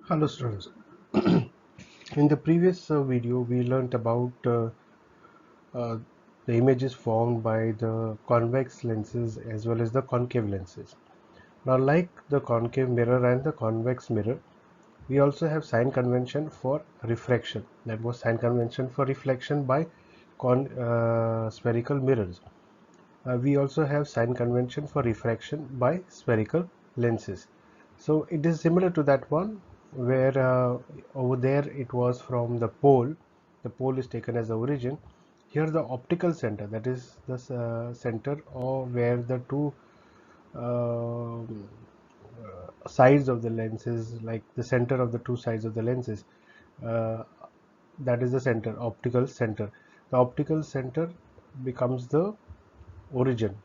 Hello students. In the previous video we learnt about uh, the images formed by the convex lenses as well as the concave lenses. Now, like the concave mirror and the convex mirror, we also have sign convention for refraction. That was sign convention for reflection by spherical mirrors. We also have sign convention for refraction by spherical lenses. So it is similar to that one where over there it was from the pole is taken as the origin. Here the optical center, that is the center or where the two sides of the lenses, like the center of the two sides of the lenses, uh, that is the center, optical center. The optical center becomes the origin,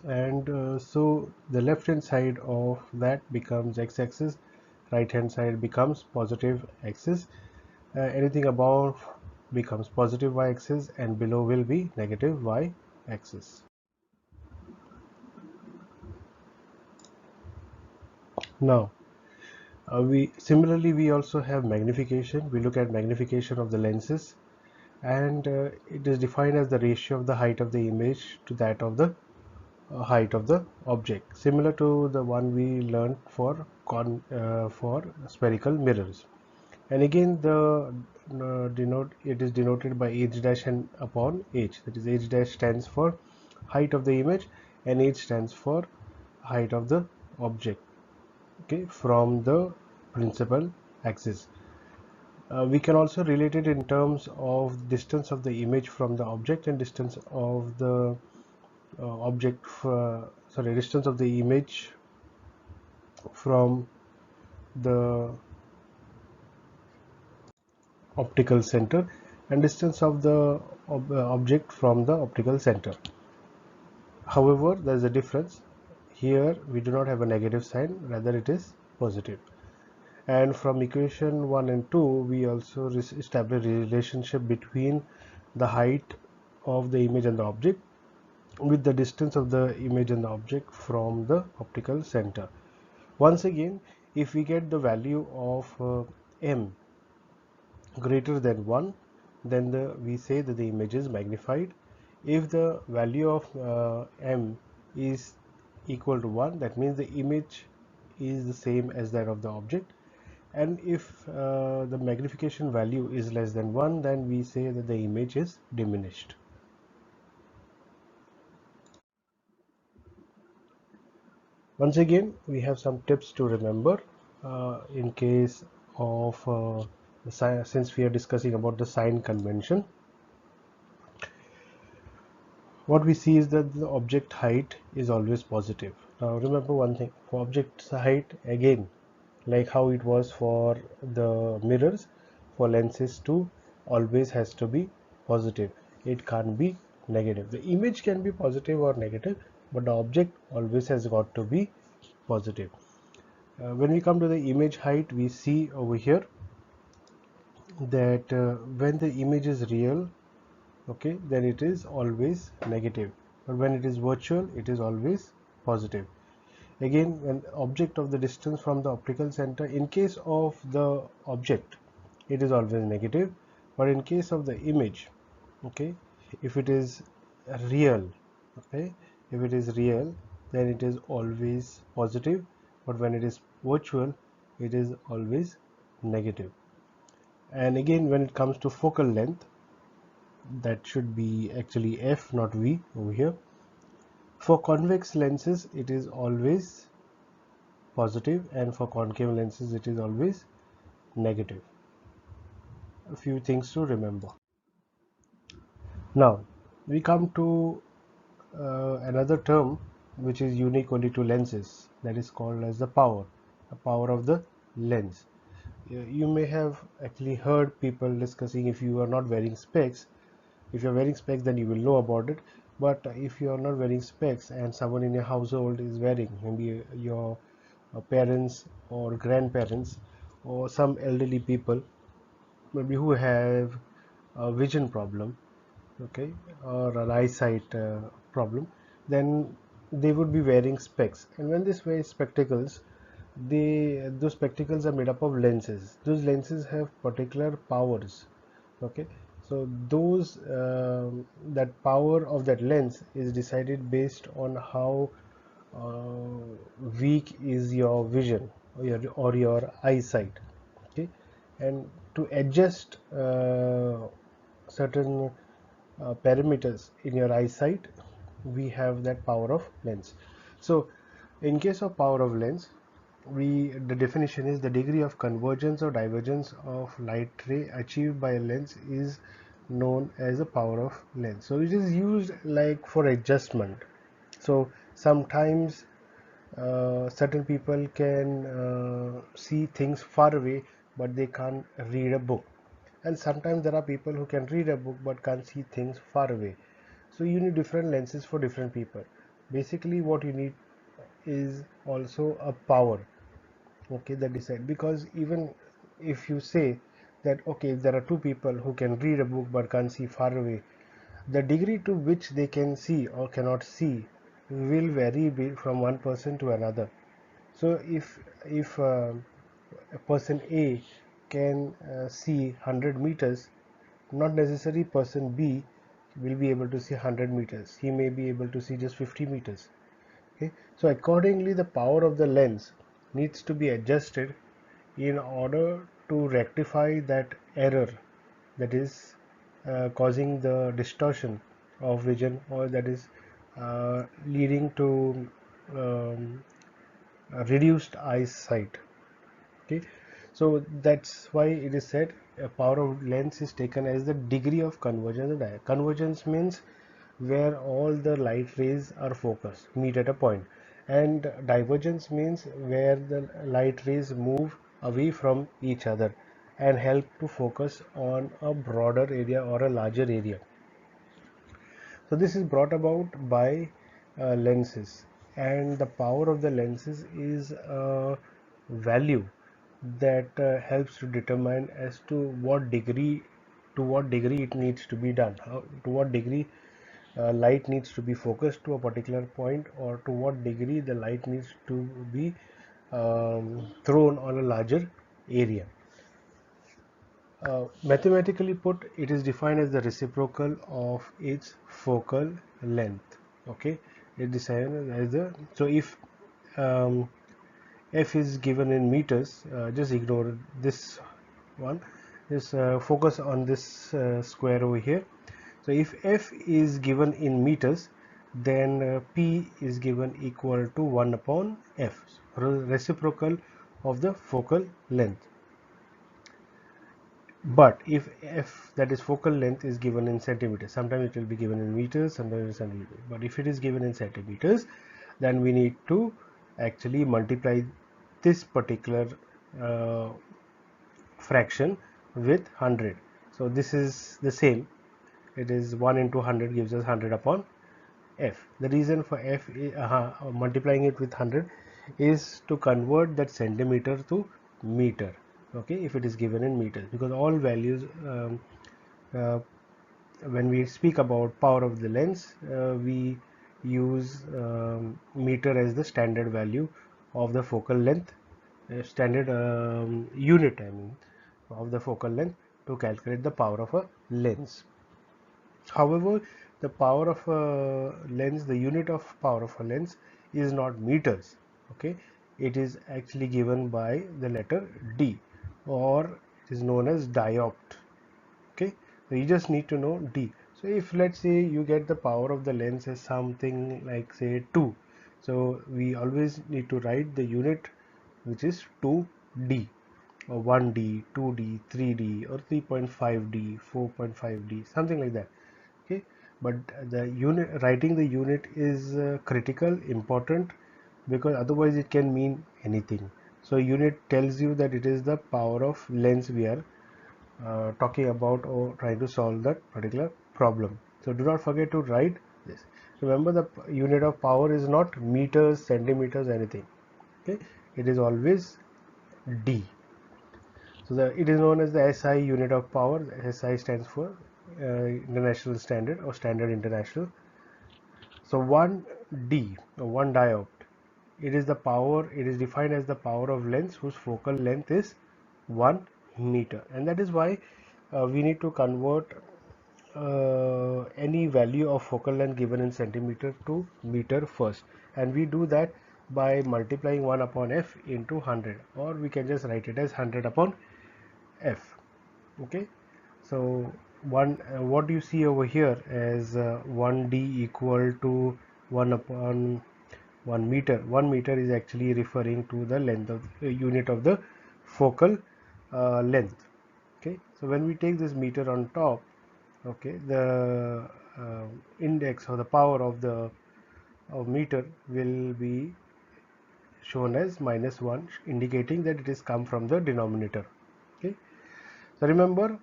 and so the left hand side of that becomes x-axis, right hand side becomes positive axis, anything above becomes positive y-axis and below will be negative y-axis. Now we also have magnification. We look at magnification of the lenses, and it is defined as the ratio of the height of the image to that of the height of the object, similar to the one we learned for spherical mirrors. And again the denote it is denoted by h dash and upon h, that is h dash stands for height of the image and h stands for height of the object, okay, from the principal axis. We can also relate it in terms of distance of the image from the object and distance of the distance of the image from the optical center and distance of the object from the optical center. However, there is a difference. Here we do not have a negative sign, rather it is positive. And from equation 1 and 2 we also establish a relationship between the height of the image and the object with the distance of the image and the object from the optical center. Once again, if we get the value of m greater than 1, then we say that the image is magnified. If the value of m is equal to 1, that means the image is the same as that of the object. And if the magnification value is less than 1, then we say that the image is diminished. Once again, we have some tips to remember in case of since we are discussing about the sign convention. What we see is that the object height is always positive. Now remember one thing, for object height, again, like how it was for the mirrors, for lenses too, always has to be positive. It can't be negative. The image can be positive or negative, but the object always has got to be positive. When we come to the image height, we see over here that when the image is real, okay, then it is always negative, but when it is virtual it is always positive. Again, when object of the distance from the optical center, in case of the object it is always negative, but in case of the image, okay, if it is real, okay, if it is real, then it is always positive, but when it is virtual it is always negative. And again, when it comes to focal length, that should be actually f, not v over here. For convex lenses it is always positive, and for concave lenses it is always negative. A few things to remember. Now we come to another term which is unique only to lenses, that is called as the power of the lens. You may have actually heard people discussing, if you are not wearing specs, if you're wearing specs then you will know about it, but if you are not wearing specs and someone in your household is wearing, maybe your parents or grandparents or some elderly people, maybe who have a vision problem, okay, or an eyesight problem, then they would be wearing specs. And when they wear spectacles, those spectacles are made up of lenses. Those lenses have particular powers. Okay, so those that power of that lens is decided based on how weak is your vision or your eyesight. Okay, and to adjust certain parameters in your eyesight, we have that power of lens. So in case of power of lens, the definition is the degree of convergence or divergence of light ray achieved by a lens is known as the power of lens. So it is used like for adjustment. So sometimes certain people can see things far away, but they can't read a book, and sometimes there are people who can read a book but can't see things far away. So you need different lenses for different people. Basically what you need is also a power, okay, that decide, because even if you say that okay, there are two people who can read a book but can't see far away, the degree to which they can see or cannot see will vary from one person to another. So if a person A can see 100 meters, not necessarily person B will be able to see 100 meters. He may be able to see just 50 meters. Okay, so accordingly the power of the lens needs to be adjusted in order to rectify that error that is causing the distortion of vision, or that is leading to um, reduced eyesight. Okay, so that's why it is said a power of lens is taken as the degree of convergence. Convergence means where all the light rays are focused, meet at a point, and divergence means where the light rays move away from each other and help to focus on a broader area or a larger area. So this is brought about by lenses, and the power of the lenses is a value that helps to determine as to what degree it needs to be done, to what degree light needs to be focused to a particular point, or to what degree the light needs to be thrown on a larger area. Mathematically put, it is defined as the reciprocal of its focal length. Okay, it is defined as the, so if um, f is given in meters, just ignore this one, just focus on this square over here. So if f is given in meters, then p is given equal to 1 upon f, reciprocal of the focal length. But if f, that is focal length, is given in centimeters, sometimes it will be given in meters, sometimes in centimeters, but if it is given in centimeters, then we need to actually multiply this particular uh, fraction with 100. So this is the same, it is 1 into 100 gives us 100 upon f. The reason for f multiplying it with 100 is to convert that centimeter to meter. Okay, if it is given in meters, because all values uh, when we speak about power of the lens, we use meter as the standard value of the focal length, standard unit, I mean, of the focal length to calculate the power of a lens. However, the power of a lens, the unit of power of a lens is not meters. Okay, it is actually given by the letter D, or it is known as diopter. Okay, so you just need to know D. So if let's say you get the power of the lens as something like say 2, so we always need to write the unit which is 2D, or 1D, 2D, 3D, or 3.5D, 4.5D, something like that. Okay, but the unit, writing the unit is critical, important, because otherwise it can mean anything. So unit tells you that it is the power of lens we are talking about or trying to solve that particular problem. So do not forget to write this. Remember, the unit of power is not meters, centimeters, anything. Okay, it is always D. So it is known as the SI unit of power. SI stands for International Standard, or Standard International. So 1 D, or 1 diopter, it is defined as the power of lens whose focal length is 1 meter, and that is why we need to convert any value of focal length given in centimeter to meter first, and we do that by multiplying 1 upon f into 100, or we can just write it as 100 upon f. Okay, so what you see over here as 1d equal to 1 upon 1 meter. 1 meter is actually referring to the length of unit of the focal length. Okay, so when we take this meter on top, okay, the index or the power of the meter will be shown as -1, indicating that it is come from the denominator. Okay, so remember,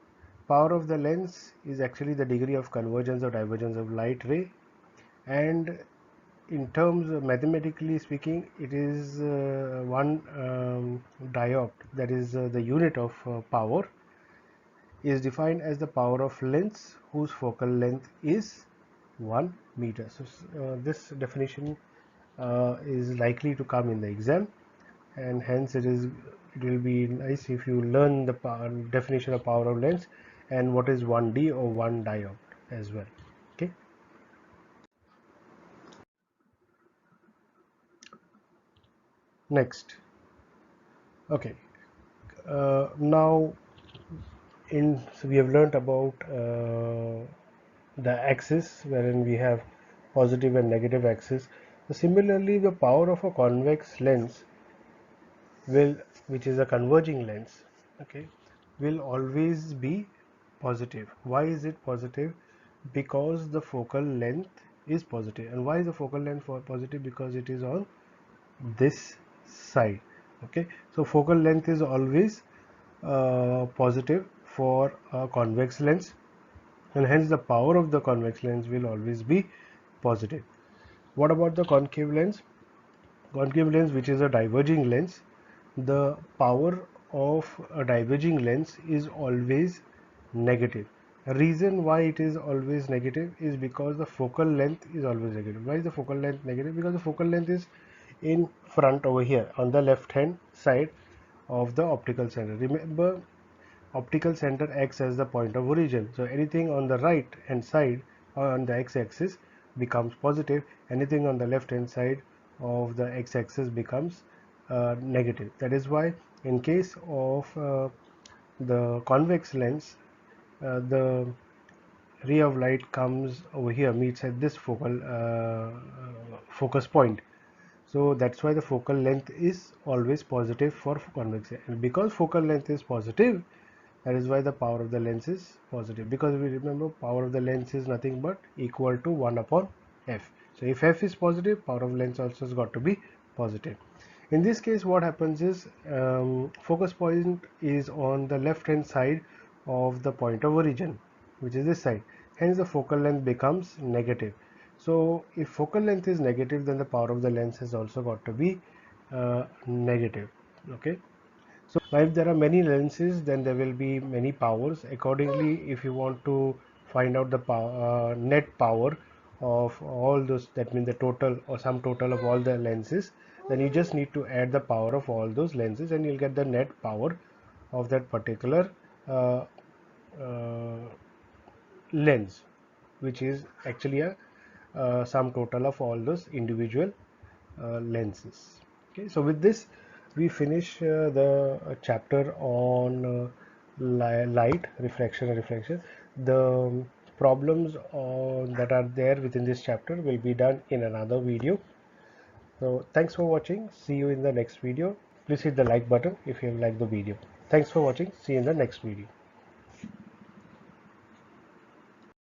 power of the lens is actually the degree of convergence or divergence of light ray, and in terms of mathematically speaking, it is one diopter, that is the unit of power, is defined as the power of lens whose focal length is 1 meter. So this definition is likely to come in the exam, and hence it will be nice if you learn the definition of power of lens and what is 1D or 1 diopter as well. Okay. Next. Okay. Now so we have learnt about the axis, wherein we have positive and negative axis. So similarly, the power of a convex lens which is a converging lens, okay, will always be positive. Why is it positive? Because the focal length is positive. And why is the focal length positive? Because it is on this side. Okay, so focal length is always positive for a convex lens, and hence the power of the convex lens will always be positive. What about the concave lens? Concave lens, which is a diverging lens, the power of a diverging lens is always negative. The reason why it is always negative is because the focal length is always negative. Why is the focal length negative? Because the focal length is in front over here on the left hand side of the optical center. Remember, optical center acts as the point of origin. So anything on the right hand side or on the x-axis becomes positive. Anything on the left hand side of the x-axis becomes negative. That is why in case of the convex lens, the ray of light comes over here, meets at this focus point. So that's why the focal length is always positive for convex, and because focal length is positive, that is why the power of the lens is positive, because we remember power of the lens is nothing but equal to 1 upon f. So if f is positive, power of lens also has got to be positive. In this case, what happens is focus point is on the left hand side of the point of origin, which is this side. Hence the focal length becomes negative. So if focal length is negative, then the power of the lens has also got to be negative. Okay. So if there are many lenses, then there will be many powers. Accordingly, if you want to find out the net power of all those, that means the total or sum total of all the lenses, then you just need to add the power of all those lenses and you'll get the net power of that particular uh, uh, lens, which is actually a sum total of all those individual lenses. Okay, so with this we finish the chapter on light, refraction and reflection. The problems that are there within this chapter will be done in another video. So thanks for watching. See you in the next video. Please hit the like button if you have liked the video. Thanks for watching. See you in the next video.